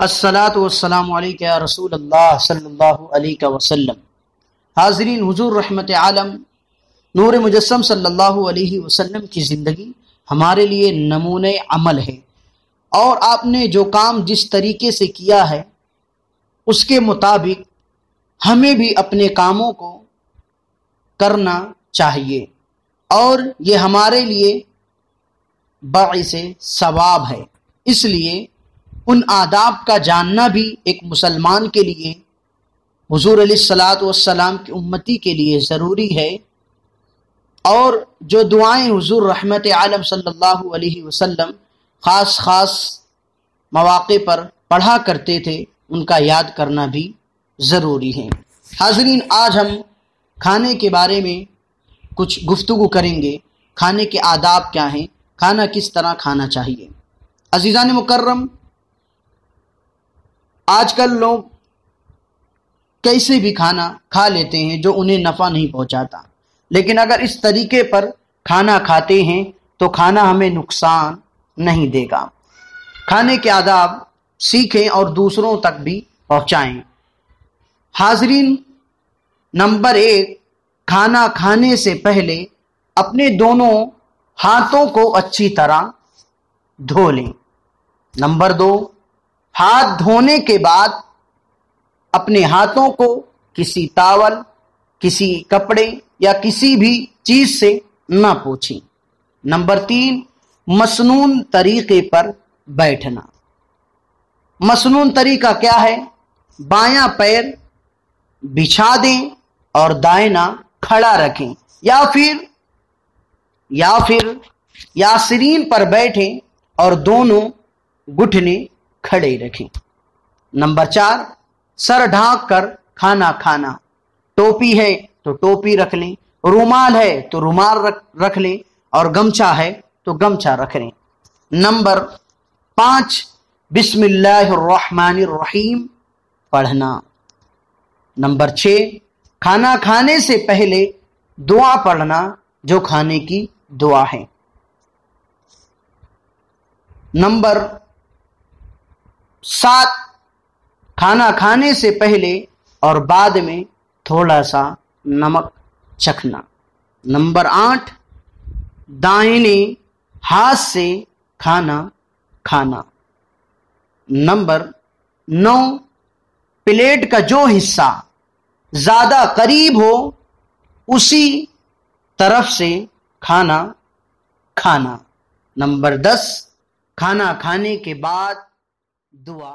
الصلاۃ والسلام علیک یا رسول اللہ صلی اللہ علیہ وسلم۔ حاضرین، حضور رحمت عالم نور مجسم صلی اللہ علیہ وسلم کی زندگی ہمارے لیے نمونۂ عمل ہے، اور آپ نے جو کام جس طریقے سے کیا ہے اس کے مطابق ہمیں بھی اپنے کاموں کو کرنا چاہیے، اور یہ ہمارے لیے باعث ثواب ہے۔ اس لیے ان آداب کا جاننا بھی ایک مسلمان کے لیے، حضور علیہ الصلاۃ والسلام کی امتی کے لیے ضروری ہے۔ اور جو دعائیں حضور رحمت عالم صلی اللہ علیہ وسلم خاص مواقع پر پڑھا کرتے تھے، ان کا یاد کرنا بھی ضروری ہے۔ حاضرین، آج ہم کھانے کے بارے میں کچھ گفتگو کریں گے۔ کھانے کے آداب کیا ہیں، کھانا کس طرح کھانا چاہیے۔ عزیزان مکرم، آج کل لوگ کیسے بھی کھانا کھا لیتے ہیں جو انہیں نفع نہیں پہنچاتا، لیکن اگر اس طریقے پر کھانا کھاتے ہیں تو کھانا ہمیں نقصان نہیں دے گا۔ کھانے کے آداب سیکھیں اور دوسروں تک بھی پہنچائیں۔ حاضرین، نمبر 1، کھانا کھانے سے پہلے اپنے دونوں ہاتھوں کو اچھی طرح دھو لیں۔ نمبر 2، ہاتھ دھونے کے بعد اپنے ہاتھوں کو کسی ٹاول، کسی کپڑے یا کسی بھی چیز سے نہ پوچھیں۔ نمبر 3، مسنون طریقے پر بیٹھنا۔ مسنون طریقہ کیا ہے؟ بایاں پیر بچھا دیں اور دائنا کھڑا رکھیں، یا پھر یاسرین پر بیٹھیں اور دونوں گھٹنے کھڑے رکھیں۔ نمبر 4، سر ڈھانک کر کھانا کھانا۔ ٹوپی ہے تو ٹوپی رکھ لیں، رومال ہے تو رومال رکھ لیں، اور گمچھا ہے تو گمچھا رکھ لیں۔ نمبر 5، بسم اللہ الرحمن الرحیم پڑھنا۔ نمبر 6، کھانا کھانے سے پہلے دعا پڑھنا، جو کھانے کی دعا ہے۔ نمبر 7، کھانا کھانے سے پہلے اور بعد میں تھوڑا سا نمک چکھنا۔ نمبر 8، دائنے ہاتھ سے کھانا کھانا۔ نمبر 9، پلیٹ کا جو حصہ زیادہ قریب ہو اسی طرف سے کھانا کھانا۔ نمبر 10، کھانا کھانے کے بعد دعا